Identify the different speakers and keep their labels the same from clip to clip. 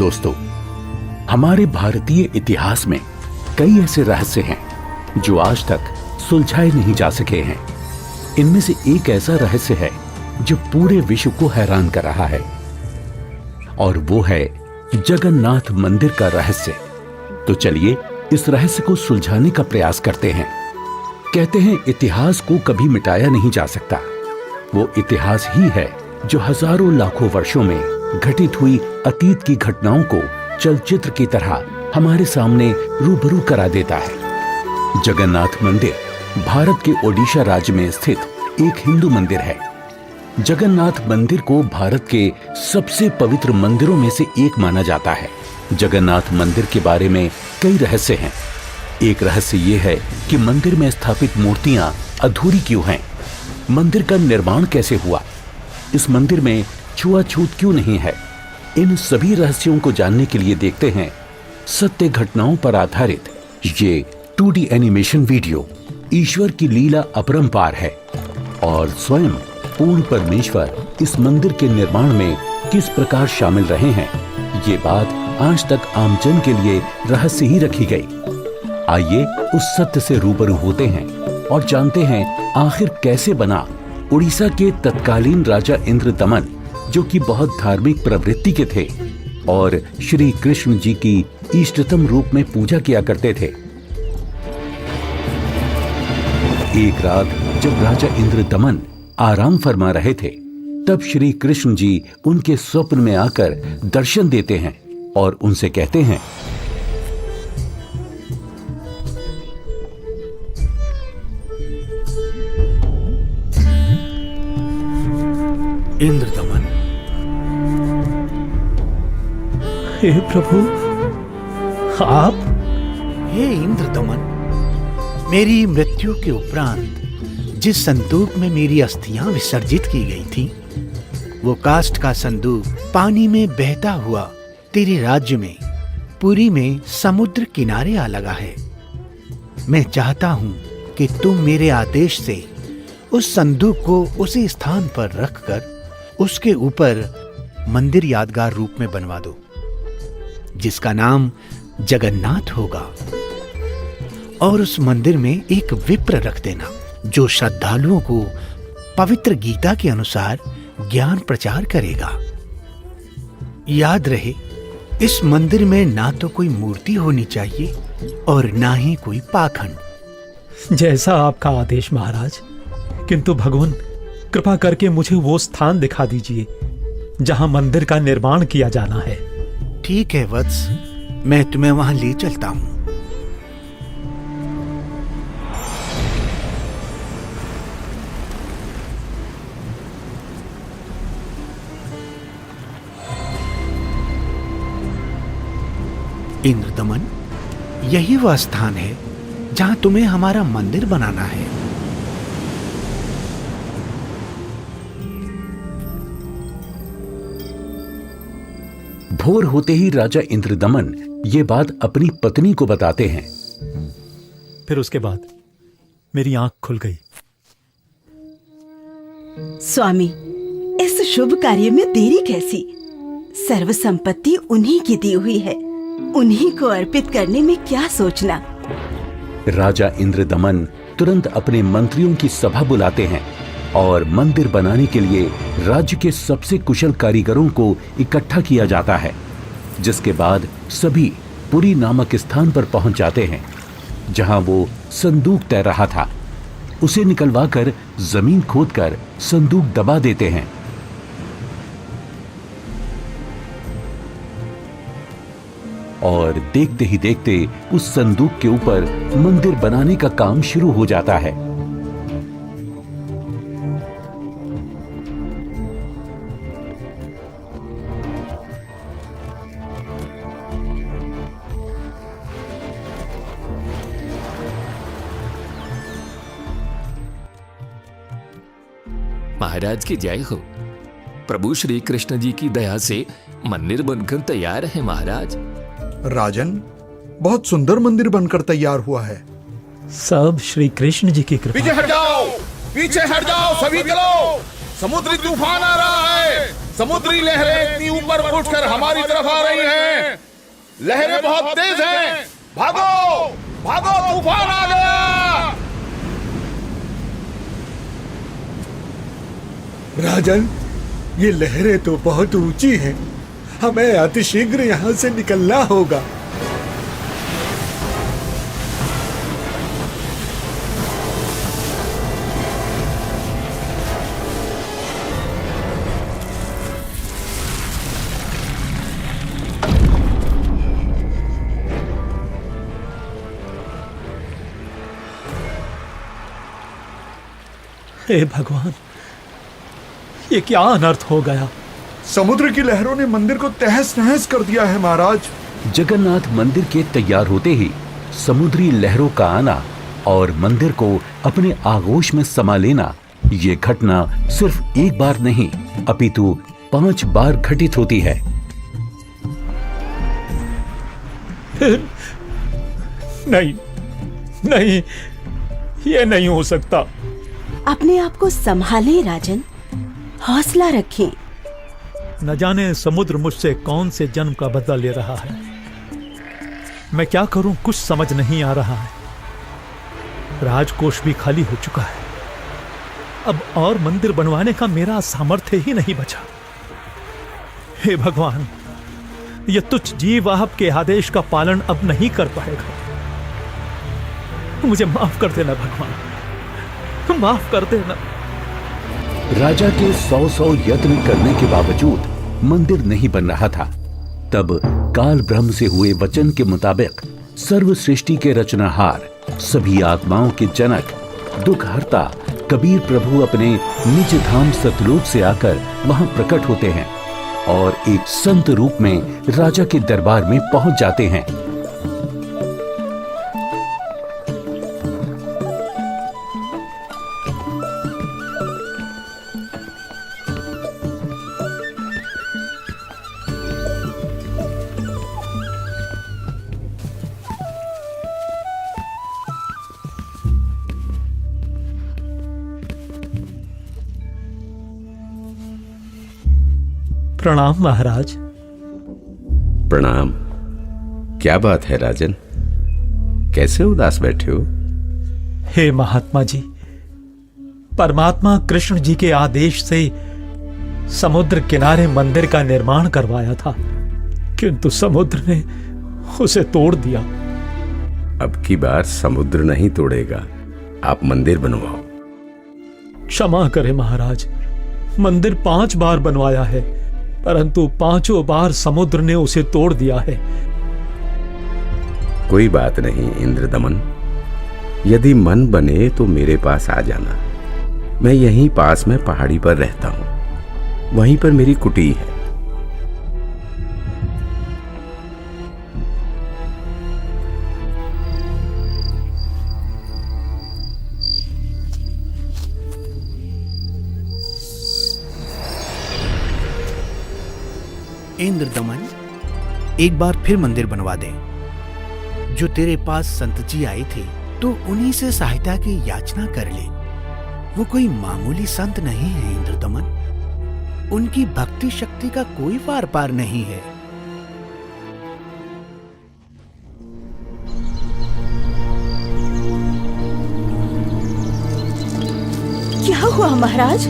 Speaker 1: दोस्तों, हमारे भारतीय इतिहास में कई ऐसे रहस्य हैं जो आज तक सुलझाए नहीं जा सके हैं। इनमें से एक ऐसा रहस्य है जो पूरे विश्व को हैरान कर रहा है, और वो है जगन्नाथ मंदिर का रहस्य। तो चलिए इस रहस्य को सुलझाने का प्रयास करते हैं। कहते हैं इतिहास को कभी मिटाया नहीं जा सकता। वो इतिहास ही है जो हजारों लाखों वर्षों में घटित हुई अतीत की घटनाओं को चलचित्र की तरह हमारे सामने रूबरू करा देता है। जगन्नाथ मंदिर भारत के ओडिशा राज्य में स्थित एक हिंदू मंदिर है। जगन्नाथ मंदिर को भारत के सबसे पवित्र मंदिरों में से एक माना जाता है। जगन्नाथ मंदिर के बारे में कई रहस्य हैं। एक रहस्य ये है कि मंदिर में स्थापित मूर्तियां अधूरी क्यों हैं? मंदिर का निर्माण कैसे हुआ? इस मंदिर में छुआछूत क्यों नहीं है? इन सभी रहस्यों को जानने के लिए देखते हैं सत्य घटनाओं पर आधारित ये 2D एनिमेशन वीडियो। ईश्वर की लीला अपरंपार है और स्वयं पूर्ण परमेश्वर इस मंदिर के निर्माण में किस प्रकार शामिल रहे हैं, ये बात आज तक आमजन के लिए रहस्य ही रखी गई। आइए उस सत्य से रूबरू होते हैं और जानते हैं आखिर कैसे बना उड़ीसा के तत्कालीन राजा इंद्रदमन, जो कि बहुत धार्मिक प्रवृत्ति के थे और श्री कृष्ण जी की इष्टतम रूप में पूजा किया करते थे। एक रात जब राजा इंद्रदमन आराम फरमा रहे थे, तब श्री कृष्ण जी उनके स्वप्न में आकर दर्शन देते हैं और उनसे कहते हैं,
Speaker 2: इंद्रदमन।
Speaker 3: हे प्रभु, आप?
Speaker 2: हे इंद्रदमन, मेरी मृत्यु के उपरांत जिस संदूक में मेरी अस्थियां विसर्जित की गई थी, वो काष्ठ का संदूक पानी में बहता हुआ तेरे राज्य में पुरी में समुद्र किनारे आ लगा है। मैं चाहता हूं कि तुम मेरे आदेश से उस संदूक को उसी स्थान पर रखकर उसके ऊपर मंदिर यादगार रूप में बनवा दो, जिसका नाम जगन्नाथ होगा। और उस मंदिर में एक विप्र रख देना जो श्रद्धालुओं को पवित्र गीता के अनुसार ज्ञान प्रचार करेगा। याद रहे, इस मंदिर में ना तो कोई मूर्ति होनी चाहिए और ना ही कोई पाखंड।
Speaker 3: जैसा आपका आदेश महाराज। किंतु भगवान, कृपा करके मुझे वो स्थान दिखा दीजिए जहां मंदिर का निर्माण किया जाना है।
Speaker 2: ठीक है वत्स, मैं तुम्हें वहां ले चलता हूं। इंद्रदमन, यही वह स्थान है जहां तुम्हें हमारा मंदिर बनाना है।
Speaker 1: भोर होते ही राजा इंद्रदमन ये बात अपनी पत्नी को बताते हैं।
Speaker 3: फिर उसके बाद मेरी आंख खुल गई।
Speaker 4: स्वामी, इस शुभ कार्य में देरी कैसी? सर्व संपत्ति उन्हीं की दी हुई है, उन्हीं को अर्पित करने में क्या सोचना।
Speaker 1: राजा इंद्रदमन तुरंत अपने मंत्रियों की सभा बुलाते हैं और मंदिर बनाने के लिए राज्य के सबसे कुशल कारीगरों को इकट्ठा किया जाता है। जिसके बाद सभी पुरी नामक स्थान पर पहुंच जाते हैं जहां वो संदूक तैर रहा था। उसे निकलवाकर जमीन खोदकर संदूक दबा देते हैं। और देखते ही देखते उस संदूक के ऊपर मंदिर बनाने का काम शुरू हो जाता है।
Speaker 5: महाराज की जय हो। प्रभु श्री कृष्ण जी की दया से मंदिर बनकर तैयार है महाराज।
Speaker 6: राजन, बहुत सुंदर मंदिर बनकर तैयार हुआ है।
Speaker 3: सब श्री कृष्ण जी की कृपा।
Speaker 7: पीछे हट जाओ, पीछे हट जाओ सभी, चलो, समुद्री तूफान आ रहा है, समुद्री लहरें इतनी ऊपर उठकर हमारी तरफ आ रही हैं। लहरें बहुत तेज हैं। भागो भागो, तूफान आ गया।
Speaker 6: राजन, ये लहरें तो बहुत ऊंची हैं। हमें अतिशीघ्र यहाँ से निकलना होगा।
Speaker 3: हे भगवान, ये क्या अनर्थ हो गया।
Speaker 6: समुद्र की लहरों ने मंदिर को तहस नहस कर दिया है महाराज।
Speaker 1: जगन्नाथ मंदिर के तैयार होते ही समुद्री लहरों का आना और मंदिर को अपने आगोश में समा लेना, ये घटना सिर्फ एक बार नहीं अपितु 5 बार घटित होती है।
Speaker 3: नहीं नहीं, ये नहीं हो सकता।
Speaker 4: अपने आप को संभालें राजन, हौसला रखें।
Speaker 3: न जाने समुद्र मुझसे कौन से जन्म का बदला ले रहा है। मैं क्या करूं, कुछ समझ नहीं आ रहा है। राजकोष भी खाली हो चुका है। अब और मंदिर बनवाने का मेरा सामर्थ्य ही नहीं बचा। हे भगवान, यह तुच्छ जीव आपके आदेश का पालन अब नहीं कर पाएगा। मुझे माफ कर देना भगवान, माफ कर देना।
Speaker 1: राजा के 100 यत्न करने के बावजूद मंदिर नहीं बन रहा था। तब काल ब्रह्म से हुए वचन के मुताबिक सर्व सृष्टि के रचनाहार, सभी आत्माओं के जनक, दुखहर्ता कबीर प्रभु अपने निज धाम सतलोक से आकर वहां प्रकट होते हैं और एक संत रूप में राजा के दरबार में पहुंच जाते हैं।
Speaker 3: प्रणाम महाराज।
Speaker 8: प्रणाम। क्या बात है राजन, कैसे उदास बैठे हो?
Speaker 3: हे महात्मा जी, परमात्मा कृष्ण जी के आदेश से समुद्र किनारे मंदिर का निर्माण करवाया था, किंतु समुद्र ने उसे तोड़ दिया।
Speaker 8: अब की बार समुद्र नहीं तोड़ेगा, आप मंदिर बनवाओ।
Speaker 3: क्षमा करें महाराज, मंदिर 5 बार बनवाया है, परंतु 5 बार समुद्र ने उसे तोड़ दिया है।
Speaker 8: कोई बात नहीं इंद्रदमन, यदि मन बने तो मेरे पास आ जाना। मैं यहीं पास में पहाड़ी पर रहता हूं, वहीं पर मेरी कुटी है।
Speaker 2: इंद्रदमन, एक बार फिर मंदिर बनवा दे। जो तेरे पास संत जी आए थे तो उन्हीं से सहायता की याचना कर ले। वो कोई मामूली संत नहीं है इंद्रदमन, उनकी भक्ति शक्ति का कोई पार पार नहीं है।
Speaker 4: क्या हुआ महाराज?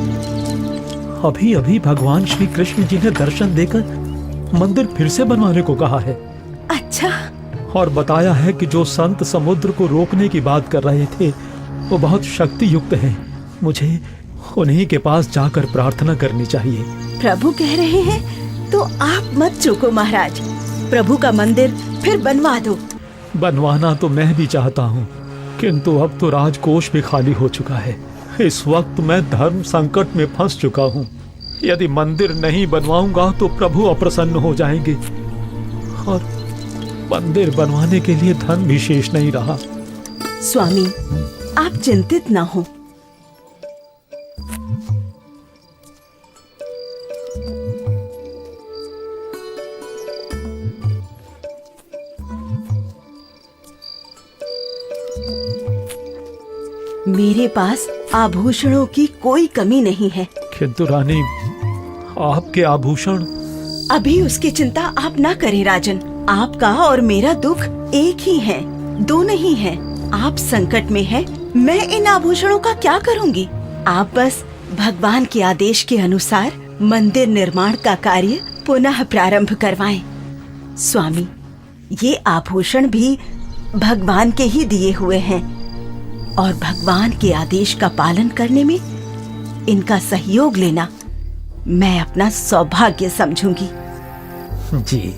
Speaker 3: अभी अभी भगवान श्री कृष्ण जी ने दर्शन देकर मंदिर फिर से बनवाने को कहा है।
Speaker 4: अच्छा।
Speaker 3: और बताया है कि जो संत समुद्र को रोकने की बात कर रहे थे वो बहुत शक्ति युक्त हैं। मुझे उन्हीं के पास जाकर प्रार्थना करनी चाहिए।
Speaker 4: प्रभु कह रहे हैं तो आप मत चूको महाराज, प्रभु का मंदिर फिर बनवा दो।
Speaker 3: बनवाना तो मैं भी चाहता हूँ, किंतु अब तो राजकोष भी खाली हो चुका है। इस वक्त मैं धर्म संकट में फंस चुका हूँ। यदि मंदिर नहीं बनवाऊंगा तो प्रभु अप्रसन्न हो जाएंगे और मंदिर बनवाने के लिए धन भी शेष नहीं रहा।
Speaker 4: स्वामी, आप चिंतित ना हो। मेरे पास आभूषणों की कोई कमी नहीं है।
Speaker 3: किंतु रानी, आपके आभूषण।
Speaker 4: अभी उसकी चिंता आप ना करें राजन। आपका और मेरा दुख एक ही है, दो नहीं है। आप संकट में हैं, मैं इन आभूषणों का क्या करूंगी? आप बस भगवान के आदेश के अनुसार मंदिर निर्माण का कार्य पुनः प्रारंभ करवाएं। स्वामी, ये आभूषण भी भगवान के ही दिए हुए हैं और भगवान के आदेश का पालन करने में इनका सहयोग लेना मैं अपना सौभाग्य समझूंगी।
Speaker 3: जी।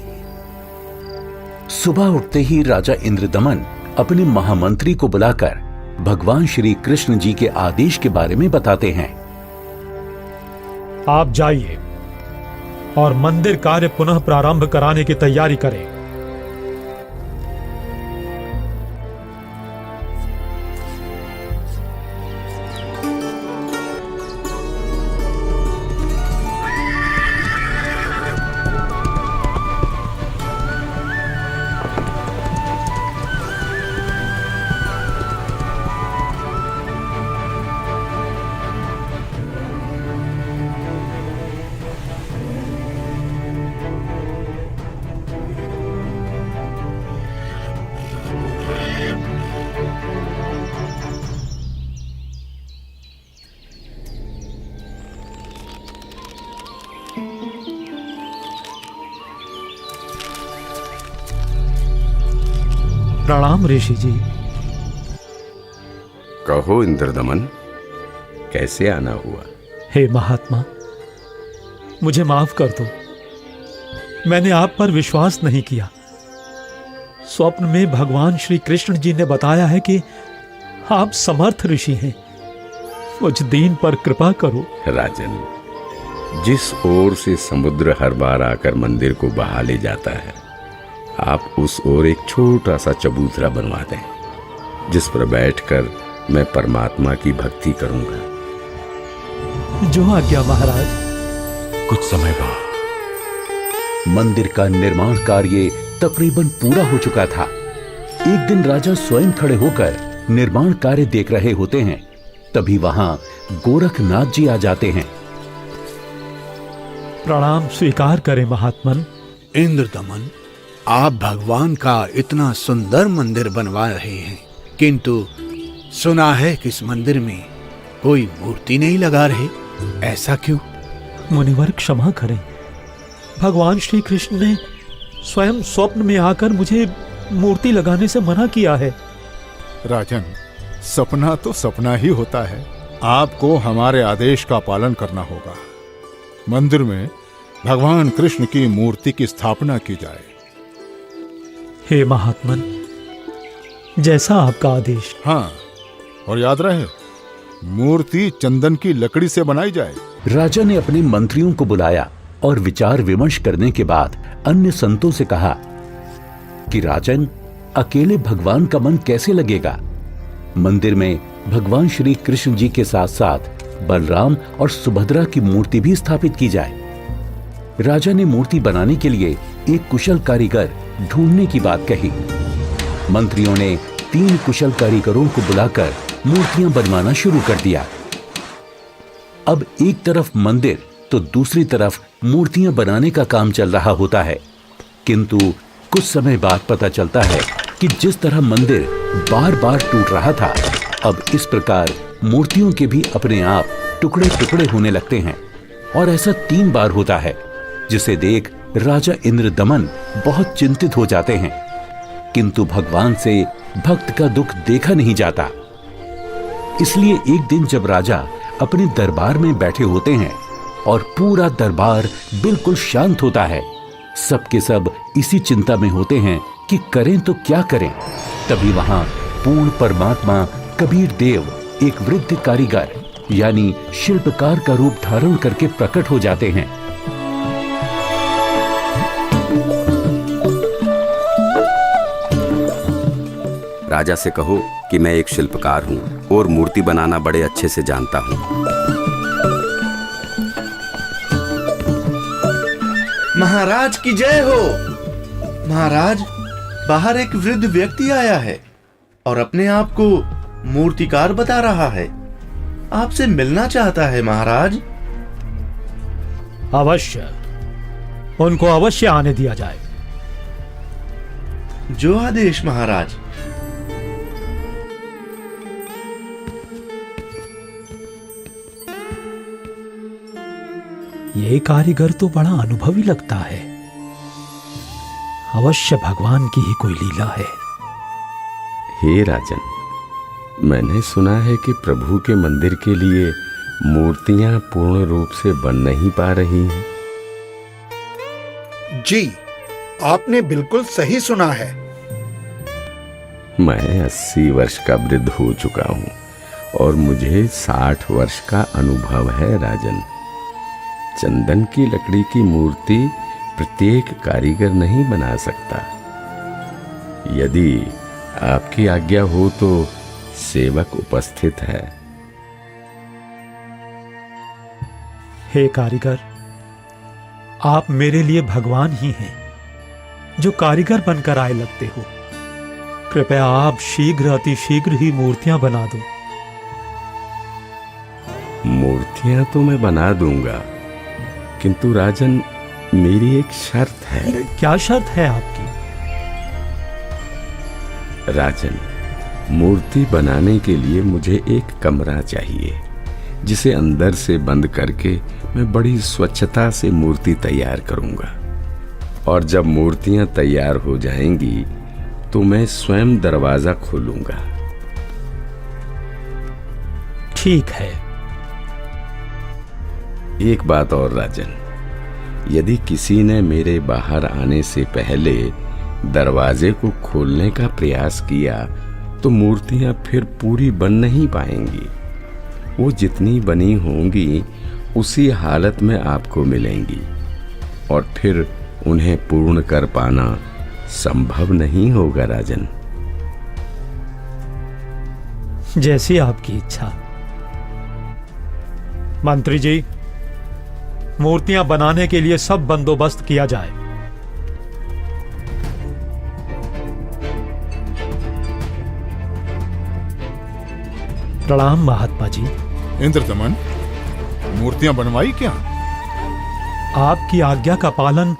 Speaker 1: सुबह उठते ही राजा इंद्रदमन अपने महामंत्री को बुलाकर भगवान श्री कृष्ण जी के आदेश के बारे में बताते हैं।
Speaker 3: आप जाइए और मंदिर कार्य पुनः प्रारंभ कराने की तैयारी करें। प्रणाम ऋषि जी।
Speaker 8: कहो इंद्रदमन, कैसे आना हुआ?
Speaker 3: हे महात्मा, मुझे माफ कर दो। मैंने आप पर विश्वास नहीं किया। स्वप्न में भगवान श्री कृष्ण जी ने बताया है कि आप समर्थ ऋषि हैं। मुझ दीन पर कृपा करो।
Speaker 8: राजन, जिस ओर से समुद्र हर बार आकर मंदिर को बहा ले जाता है, आप उस ओर एक छोटा सा चबूतरा बनवा दें, जिस पर बैठकर मैं परमात्मा की भक्ति करूंगा।
Speaker 3: जो आज्ञा महाराज।
Speaker 1: कुछ समय बाद मंदिर का निर्माण कार्य तकरीबन पूरा हो चुका था। एक दिन राजा स्वयं खड़े होकर निर्माण कार्य देख रहे होते हैं। तभी वहां गोरखनाथ जी आ जाते हैं।
Speaker 3: प्रणाम स्वीकार करें महात्मन।
Speaker 2: इंद्रदमन, आप भगवान का इतना सुंदर मंदिर बनवा रहे हैं, किंतु सुना है कि इस मंदिर में कोई मूर्ति नहीं लगा रहे। ऐसा क्यों?
Speaker 3: मुनिवर क्षमा करें। भगवान श्री कृष्ण ने स्वयं स्वप्न में आकर मुझे मूर्ति लगाने से मना किया है।
Speaker 6: राजन, सपना तो सपना ही होता है। आपको हमारे आदेश का पालन करना होगा। मंदिर में भगवान कृष्ण की मूर्ति की स्थापना की जाए।
Speaker 3: हे महात्मन, जैसा आपका आदेश।
Speaker 6: हाँ, और याद रहे, मूर्ति चंदन की लकड़ी से बनाई जाए।
Speaker 1: राजा ने अपने मंत्रियों को बुलाया और विचार विमर्श करने के बाद अन्य संतों से कहा कि राजन, अकेले भगवान का मन कैसे लगेगा? मंदिर में भगवान श्री कृष्ण जी के साथ साथ बलराम और सुभद्रा की मूर्ति भी स्थापित की जाए। राजा ने मूर्ति बनाने के लिए एक कुशल कारीगर ढूंढने की बात कही। मंत्रियों ने 3 कुशल कारीगरों को बुलाकर मूर्तियां बनवाना शुरू कर दिया। अब एक तरफ मंदिर तो दूसरी तरफ मूर्तियां बनाने का काम चल रहा होता है, किंतु कुछ समय बाद पता चलता है कि जिस तरह मंदिर बार बार टूट रहा था, अब इस प्रकार मूर्तियों के भी अपने आप टुकड़े टुकड़े होने लगते हैं। और ऐसा 3 बार होता है, जिसे देख राजा इंद्रदमन बहुत चिंतित हो जाते हैं। किंतु भगवान से भक्त का दुख देखा नहीं जाता। इसलिए एक दिन जब राजा अपने दरबार में बैठे होते हैं और पूरा दरबार बिल्कुल शांत होता है, सबके सब इसी चिंता में होते हैं कि करें तो क्या करें। तभी वहां पूर्ण परमात्मा कबीर देव एक वृद्ध कारीगर यानी शिल्पकार का रूप धारण करके प्रकट हो जाते हैं।
Speaker 8: राजा से कहो कि मैं एक शिल्पकार हूँ और मूर्ति बनाना बड़े अच्छे से जानता हूँ।
Speaker 9: महाराज की जय हो। महाराज, बाहर एक वृद्ध व्यक्ति आया है और अपने आप को मूर्तिकार बता रहा है। आपसे मिलना चाहता है महाराज।
Speaker 3: अवश्य, उनको अवश्य आने दिया जाए।
Speaker 9: जो आदेश महाराज।
Speaker 3: ये कारीगर तो बड़ा अनुभवी लगता है। अवश्य भगवान की ही कोई लीला है।
Speaker 8: हे राजन, मैंने सुना है कि प्रभु के मंदिर के लिए मूर्तियां पूर्ण रूप से बन नहीं पा रही हैं।
Speaker 10: जी, आपने बिल्कुल सही सुना है।
Speaker 8: मैं 80 वर्ष का वृद्ध हो चुका हूं और मुझे 60 वर्ष का अनुभव है राजन। चंदन की लकड़ी की मूर्ति प्रत्येक कारीगर नहीं बना सकता। यदि आपकी आज्ञा हो तो सेवक उपस्थित है।
Speaker 3: हे कारीगर, आप मेरे लिए भगवान ही हैं, जो कारीगर बनकर आए लगते हो। कृपया आप शीघ्र, अति शीघ्र ही मूर्तियां बना दो।
Speaker 8: मूर्तियां तो मैं बना दूंगा, किंतु राजन, मेरी एक शर्त है।
Speaker 3: क्या शर्त है आपकी?
Speaker 8: राजन, मूर्ति बनाने के लिए मुझे एक कमरा चाहिए, जिसे अंदर से बंद करके मैं बड़ी स्वच्छता से मूर्ति तैयार करूंगा। और जब मूर्तियां तैयार हो जाएंगी तो मैं स्वयं दरवाजा खोलूंगा।
Speaker 3: ठीक है।
Speaker 8: एक बात और राजन, यदि किसी ने मेरे बाहर आने से पहले दरवाजे को खोलने का प्रयास किया तो मूर्तियां फिर पूरी बन नहीं पाएंगी। वो जितनी बनी होंगी उसी हालत में आपको मिलेंगी और फिर उन्हें पूर्ण कर पाना संभव नहीं होगा राजन।
Speaker 3: जैसी आपकी इच्छा। मंत्री जी, मूर्तियां बनाने के लिए सब बंदोबस्त किया जाए। प्रणाम महात्मा जी।
Speaker 6: इंद्रदमन, मूर्तियां बनवाई क्या?
Speaker 3: आपकी आज्ञा का पालन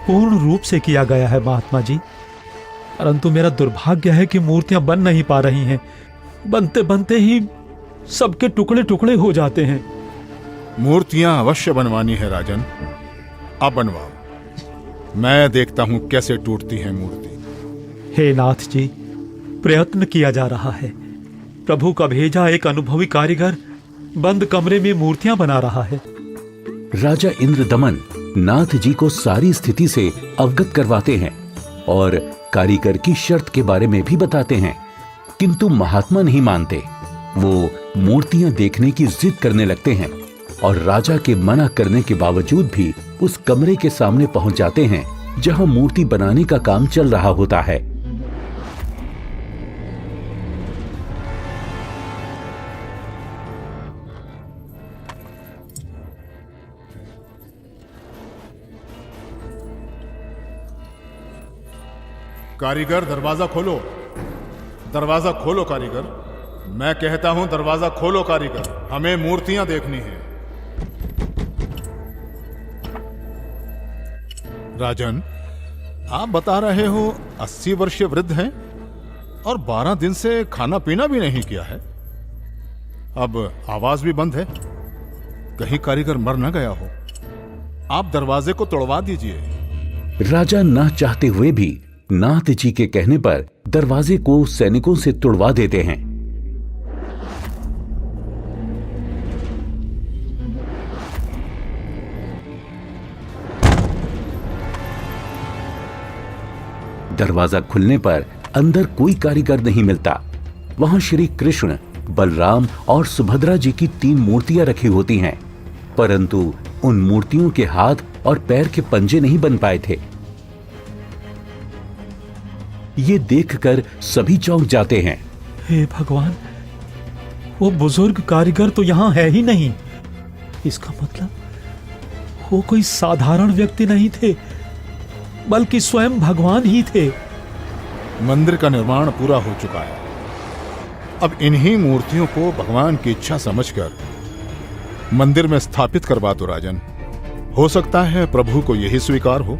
Speaker 3: पूर्ण रूप से किया गया है महात्मा जी, परंतु मेरा दुर्भाग्य है कि मूर्तियां बन नहीं पा रही हैं। बनते बनते ही सबके टुकड़े टुकड़े हो जाते हैं।
Speaker 6: मूर्तियां अवश्य बनवानी है राजन, आप बनवाओ। मैं देखता हूं कैसे टूटती है मूर्ति।
Speaker 3: हे नाथ जी, प्रयत्न किया जा रहा है। प्रभु का भेजा एक अनुभवी कारीगर बंद कमरे में मूर्तियां बना रहा है।
Speaker 1: राजा इंद्रदमन नाथ जी को सारी स्थिति से अवगत करवाते हैं और कारीगर की शर्त के बारे में भी बताते हैं, किंतु महात्मा नहीं मानते। वो मूर्तियां देखने की जिद करने लगते हैं और राजा के मना करने के बावजूद भी उस कमरे के सामने पहुंच जाते हैं जहां मूर्ति बनाने का काम चल रहा होता है।
Speaker 6: कारीगर, दरवाजा खोलो। दरवाजा खोलो कारीगर। मैं कहता हूं दरवाजा खोलो कारीगर, हमें मूर्तियां देखनी हैं। राजन, आप बता रहे हो 80 वर्षीय वृद्ध हैं और 12 दिन से खाना पीना भी नहीं किया है। अब आवाज भी बंद है, कहीं कारीगर मर न गया हो। आप दरवाजे को तोड़वा दीजिए।
Speaker 1: राजा ना चाहते हुए भी नाथ जी के कहने पर दरवाजे को सैनिकों से तुड़वा देते हैं। दरवाजा खुलने पर अंदर कोई कारीगर नहीं मिलता। वहां श्री कृष्ण, बलराम और सुभद्रा जी की 3 मूर्तियां रखी होती हैं, परंतु उन मूर्तियों के हाथ और पैर के पंजे नहीं बन पाए थे। ये देखकर सभी चौंक जाते हैं।
Speaker 3: हे भगवान, वो बुजुर्ग कारीगर तो यहां है ही नहीं। इसका मतलब वो कोई साधारण व्यक्ति नहीं थे, बल्कि स्वयं भगवान ही थे।
Speaker 6: मंदिर का निर्माण पूरा हो चुका है। अब इन्हीं मूर्तियों को भगवान की इच्छा समझकर मंदिर में स्थापित करवा दो राजन। हो सकता है प्रभु को यही स्वीकार हो।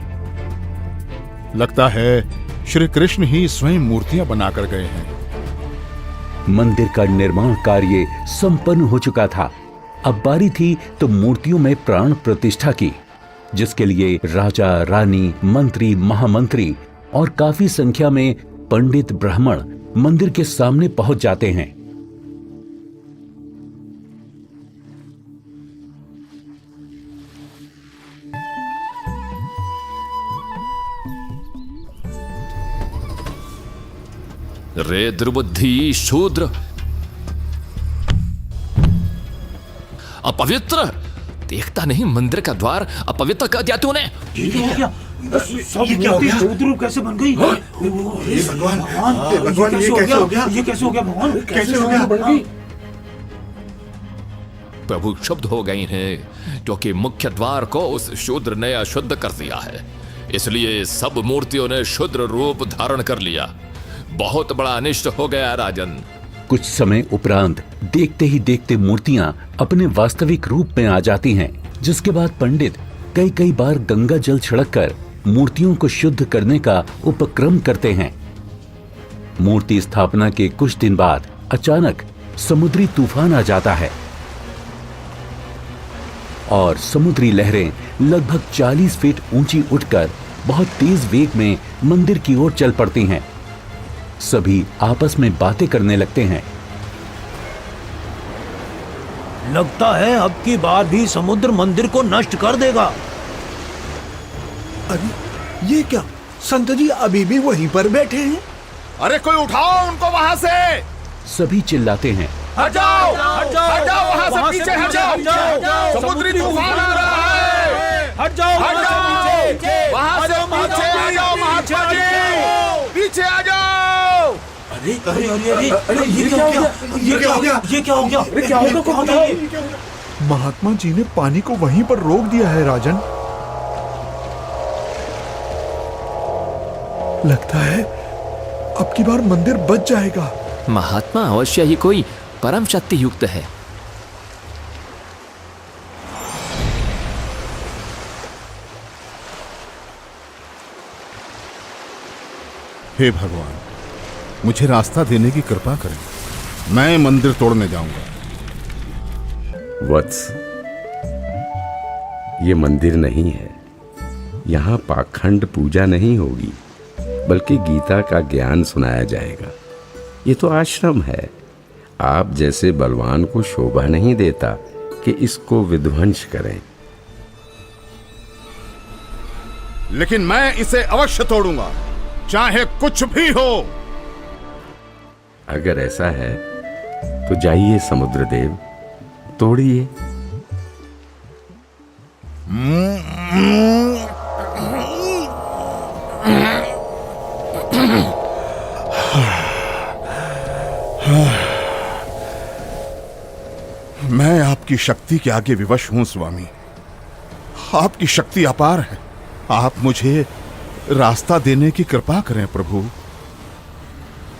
Speaker 6: लगता है श्री कृष्ण ही स्वयं मूर्तियां बनाकर गए हैं।
Speaker 1: मंदिर का निर्माण कार्य संपन्न हो चुका था। अब बारी थी तो मूर्तियों में प्राण प्रतिष्ठा की, जिसके लिए राजा, रानी, मंत्री, महामंत्री और काफी संख्या में पंडित ब्राह्मण मंदिर के सामने पहुंच जाते हैं।
Speaker 5: रे दुर्बुद्धि शूद्र, अपवित्र! देखता नहीं मंदिर का द्वार अपवित्र कर दिया तूने।
Speaker 10: ये क्या हो गया? शूद्र कैसे बन गई? भगवान ये कैसे हो गया? ये कैसे हो गया भगवान? कैसे हो गया?
Speaker 5: प्रभु क्षुब्ध हो गई हैं क्योंकि मुख्य द्वार को उस शूद्र ने अशुद्ध कर दिया है, इसलिए सब मूर्तियों ने शूद्र रूप धारण कर लिया। बहुत बड़ा अनिष्ट हो गया राजन।
Speaker 1: कुछ समय उपरांत देखते ही देखते मूर्तियां अपने वास्तविक रूप में आ जाती हैं, जिसके बाद पंडित कई बार गंगा जल छिड़ककर मूर्तियों को शुद्ध करने का उपक्रम करते हैं। मूर्ति स्थापना के कुछ दिन बाद अचानक समुद्री तूफान आ जाता है और समुद्री लहरें लगभग 40 फीट ऊंची उठकर बहुत तेज वेग में मंदिर की ओर चल पड़ती हैं। सभी आपस में बातें करने लगते हैं।
Speaker 10: लगता है अब की बार भी समुद्र मंदिर को नष्ट कर देगा।
Speaker 2: अरे ये क्या? संत जी अभी भी वहीं पर बैठे हैं।
Speaker 7: अरे कोई उठाओ उनको वहां से।
Speaker 1: सभी चिल्लाते हैं,
Speaker 7: हट जाओ, हट जाओ, हट जाओ, वहां से पीछे हट जाओ। समुद्री तूफान आ रहा है।
Speaker 10: हट जाओ,
Speaker 7: हट जाओ, वहां से पीछे आ जाओ महात्मा जी, पीछे आ जाओ।
Speaker 10: अरे अरे अरे अरे अरे ये क्या हो गया? ये क्या हो गया? ये क्या हो गया? अरे क्या होगा? कौन है?
Speaker 11: महात्मा जी ने पानी को वहीं पर रोक दिया है राजन। लगता है अब की बार मंदिर बच जाएगा।
Speaker 5: महात्मा अवश्य ही कोई परम शक्ति युक्त है।
Speaker 6: हे भगवान, मुझे रास्ता देने की कृपा करें। मैं मंदिर तोड़ने जाऊंगा।
Speaker 8: वत्स, ये मंदिर नहीं है। यहाँ पाखंड पूजा नहीं होगी, बल्कि गीता का ज्ञान सुनाया जाएगा। ये तो आश्रम है। आप जैसे बलवान को शोभा नहीं देता कि इसको विध्वंस करें।
Speaker 7: लेकिन मैं इसे अवश्य तोड़ूंगा, चाहे कुछ भी हो।
Speaker 8: अगर ऐसा है तो जाइए समुद्रदेव, तोड़िए।
Speaker 6: मैं आपकी शक्ति के आगे विवश हूं स्वामी। आपकी शक्ति अपार है। आप मुझे रास्ता देने की कृपा करें प्रभु।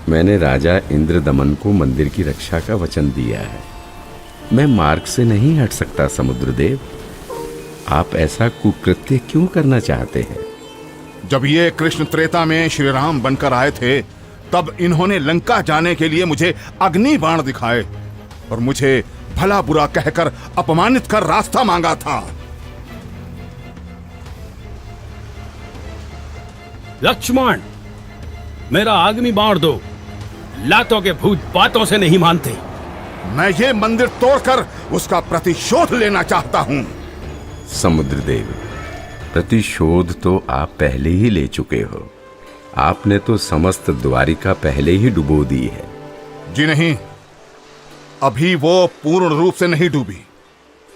Speaker 8: मैंने राजा इंद्रदमन को मंदिर की रक्षा का वचन दिया है। मैं मार्ग से नहीं हट सकता समुद्रदेव। आप ऐसा कुकृत्य क्यों करना चाहते हैं?
Speaker 6: जब ये कृष्ण त्रेता में श्री राम बनकर आए थे, तब इन्होंने लंका जाने के लिए मुझे अग्नि बाण दिखाए और मुझे भला बुरा कहकर अपमानित कर रास्ता मांगा था।
Speaker 12: लक्ष्मण, मेरा अग्नि बाण दो। लातों के भूत बातों से नहीं मानते।
Speaker 6: मैं ये मंदिर तोड़कर उसका प्रतिशोध लेना चाहता हूं।
Speaker 8: समुद्रदेव, प्रतिशोध तो आप पहले ही ले चुके हो। आपने तो समस्त द्वारिका पहले ही डुबो दी है।
Speaker 6: जी नहीं, अभी वो पूर्ण रूप से नहीं डूबी।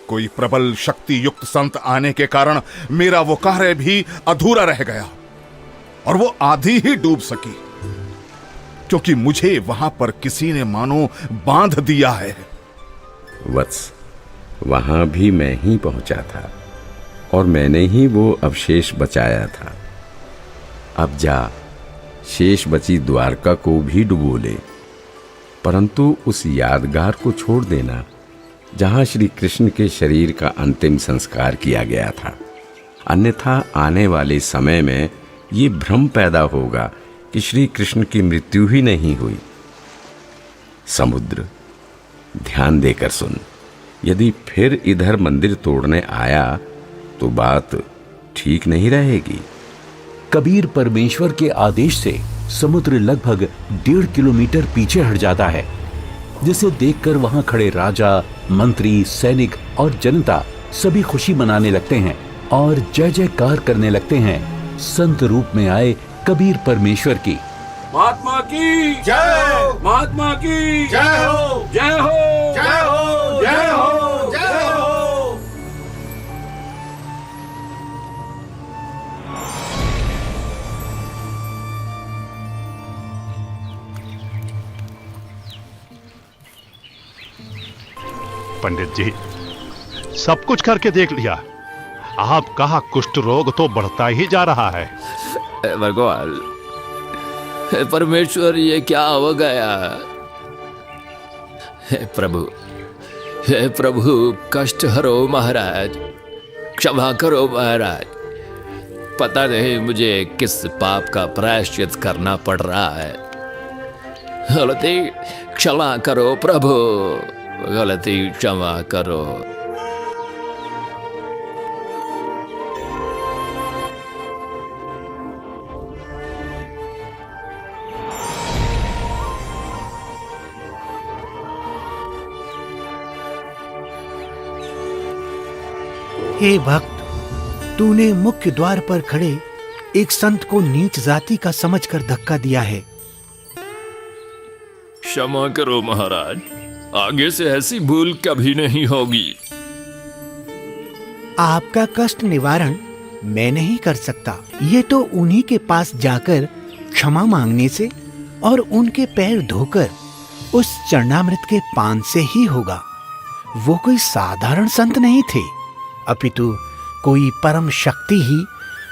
Speaker 6: कोई प्रबल शक्ति युक्त संत आने के कारण मेरा वो कार्य भी अधूरा रह गया और वो आधी ही डूब सकी, क्योंकि मुझे वहां पर किसी ने मानो बांध दिया है।
Speaker 8: वत्स, वहां भी मैं ही पहुंचा था और मैंने ही वो अवशेष बचाया था। अब जा, शेष बची द्वारका को भी डुबो ले, परंतु उस यादगार को छोड़ देना जहां श्री कृष्ण के शरीर का अंतिम संस्कार किया गया था। अन्यथा आने वाले समय में ये भ्रम पैदा होगा कि श्री कृष्ण की मृत्यु ही नहीं हुई। समुद्र, ध्यान देकर सुन। यदि फिर इधर मंदिर तोड़ने आया तो बात ठीक नहीं रहेगी।
Speaker 1: कबीर परमेश्वर के आदेश से समुद्र लगभग 1.5 किलोमीटर पीछे हट जाता है, जिसे देखकर वहां खड़े राजा, मंत्री, सैनिक और जनता सभी खुशी मनाने लगते हैं और जय जयकार करने लगते हैं संत रूप में आए कबीर परमेश्वर की।
Speaker 12: महात्मा की जय, महात्मा की जय हो, जय हो, जय हो, जय हो, जय हो।
Speaker 13: पंडित जी, सब कुछ करके देख लिया, आपका कुष्ठ रोग तो बढ़ता ही जा रहा है।
Speaker 5: भगवान, परमेश्वर, ये क्या हो गया? हे प्रभु, कष्ट हरो महाराज, क्षमा करो महाराज। पता नहीं मुझे किस पाप का प्रायश्चित करना पड़ रहा है। गलती क्षमा करो प्रभु, गलती क्षमा करो।
Speaker 2: हे भक्त, तूने मुख्य द्वार पर खड़े एक संत को नीच जाति का समझकर धक्का दिया है।
Speaker 5: क्षमा करो महाराज, आगे से ऐसी भूल कभी नहीं होगी।
Speaker 2: आपका कष्ट निवारण मैं नहीं कर सकता, ये तो उन्हीं के पास जाकर क्षमा मांगने से और उनके पैर धोकर उस चरणामृत के पान से ही होगा। वो कोई साधारण संत नहीं थे, अपितु कोई परम शक्ति ही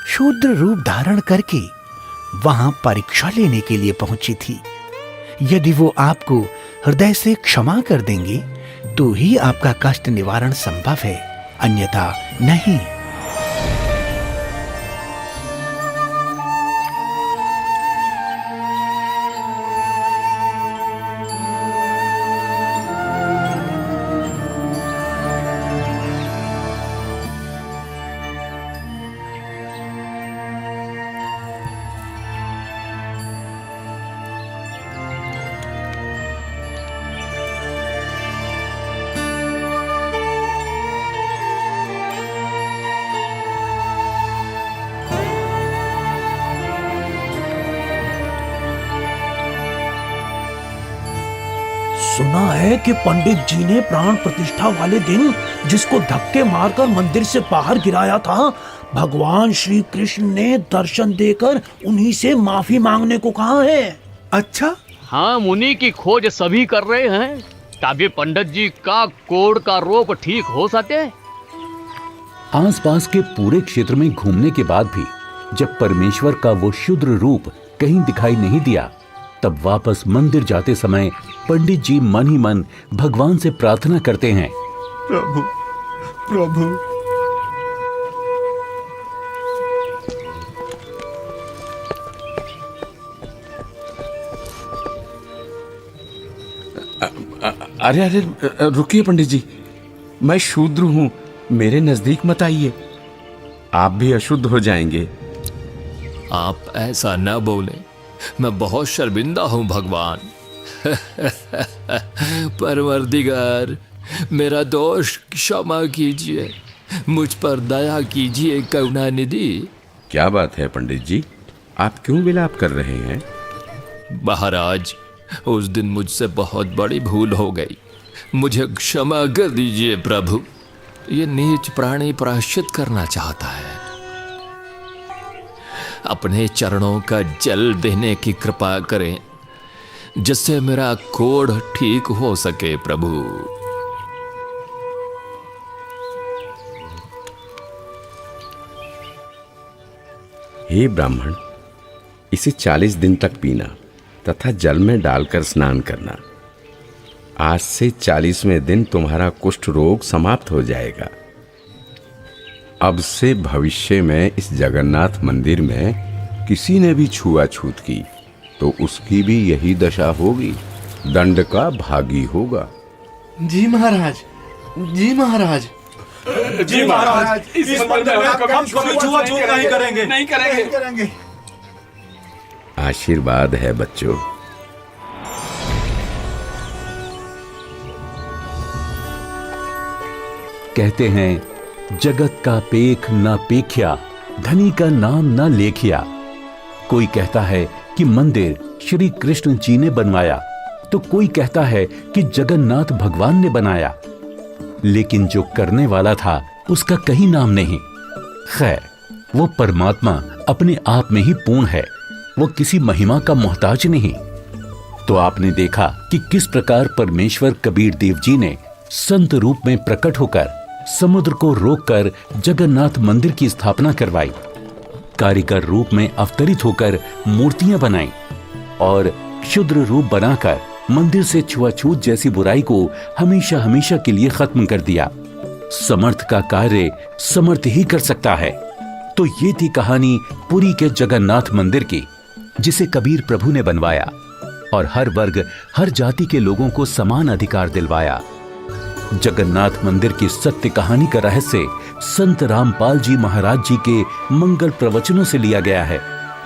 Speaker 2: शूद्र रूप धारण करके वहां परीक्षा लेने के लिए पहुंची थी। यदि वो आपको हृदय से क्षमा कर देंगे तो ही आपका कष्ट निवारण संभव है, अन्यथा नहीं।
Speaker 10: सुना है कि पंडित जी ने प्राण प्रतिष्ठा वाले दिन जिसको धक्के मारकर मंदिर से बाहर गिराया था, भगवान श्री कृष्ण ने दर्शन देकर उन्हीं से माफी मांगने को कहा है।
Speaker 2: अच्छा?
Speaker 14: हाँ, मुनि की खोज सभी कर रहे हैं ताकि पंडित जी का कोढ़ का रोग ठीक हो सके।
Speaker 1: आसपास के पूरे क्षेत्र में घूमने के बाद भी जब परमेश्वर का वो शुद्र रूप कहीं दिखाई नहीं दिया, तब वापस मंदिर जाते समय पंडित जी मन ही मन भगवान से प्रार्थना करते हैं,
Speaker 11: प्रभु, प्रभु,
Speaker 8: अरे रुकिए पंडित जी, मैं शूद्र हूं, मेरे नजदीक मत आइए, आप भी अशुद्ध हो जाएंगे।
Speaker 5: आप ऐसा न बोले, मैं बहुत शर्मिंदा हूं भगवान। परवरदिगार, मेरा दोष क्षमा कीजिए, मुझ पर दया कीजिए करुणानिधि।
Speaker 8: क्या बात है पंडित जी, आप क्यों विलाप कर रहे हैं?
Speaker 5: महाराज, उस दिन मुझसे बहुत बड़ी भूल हो गई, मुझे क्षमा कर दीजिए प्रभु। ये नीच प्राणी प्रायश्चित करना चाहता है, अपने चरणों का जल देने की कृपा करें जिससे मेरा कोढ़ ठीक हो सके प्रभु।
Speaker 8: हे ब्राह्मण, इसे 40 दिन तक पीना तथा जल में डालकर स्नान करना। आज से 40वें दिन तुम्हारा कुष्ठ रोग समाप्त हो जाएगा। अब से भविष्य में इस जगन्नाथ मंदिर में किसी ने भी छुआछूत की तो उसकी भी यही दशा होगी, दंड का भागी होगा।
Speaker 9: जी महाराज, जी महाराज,
Speaker 12: जी महाराज, इस मंदिर में हम कभी छुआछूत नहीं करेंगे, नहीं करेंगे।
Speaker 8: आशीर्वाद है बच्चों।
Speaker 1: कहते हैं जगत का पेख ना पेख्या, धनी का नाम ना लेखिया। कोई कहता है कि मंदिर श्री कृष्ण जी ने बनवाया, तो कोई कहता है कि जगन्नाथ भगवान ने बनाया, लेकिन जो करने वाला था उसका कहीं नाम नहीं। खैर, वो परमात्मा अपने आप में ही पूर्ण है, वो किसी महिमा का मोहताज नहीं। तो आपने देखा कि किस प्रकार परमेश्वर कबीर देव जी ने संत रूप में प्रकट होकर समुद्र को रोककर जगन्नाथ मंदिर की स्थापना करवाई, कारीगर रूप में अवतरित होकर मूर्तियां बनाई और क्षुद्र रूप बनाकर मंदिर से छुआछूत जैसी बुराई को हमेशा हमेशा के लिए खत्म कर दिया। समर्थ का कार्य समर्थ ही कर सकता है। तो ये थी कहानी पुरी के जगन्नाथ मंदिर की, जिसे कबीर प्रभु ने बनवाया और हर वर्ग हर जाति के लोगों को समान अधिकार दिलवाया। जगन्नाथ मंदिर की सत्य कहानी का रहस्य संत रामपाल जी महाराज जी के मंगल प्रवचनों से लिया गया है।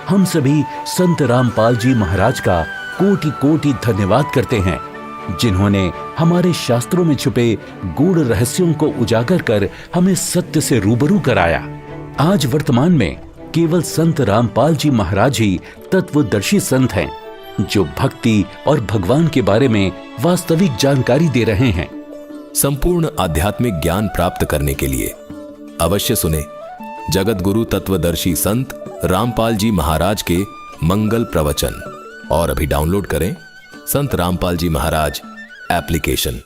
Speaker 1: हम सभी संत रामपाल जी महाराज का कोटि कोटि धन्यवाद करते हैं, जिन्होंने हमारे शास्त्रों में छुपे गूढ़ रहस्यों को उजागर कर हमें सत्य से रूबरू कराया। आज वर्तमान में केवल संत रामपाल जी महाराज ही तत्वदर्शी संत हैं, जो भक्ति और भगवान के बारे में वास्तविक जानकारी दे रहे हैं।
Speaker 15: संपूर्ण आध्यात्मिक ज्ञान प्राप्त करने के लिए अवश्य सुने जगत गुरु तत्वदर्शी संत रामपाल जी महाराज के मंगल प्रवचन और अभी डाउनलोड करें संत रामपाल जी महाराज एप्लीकेशन।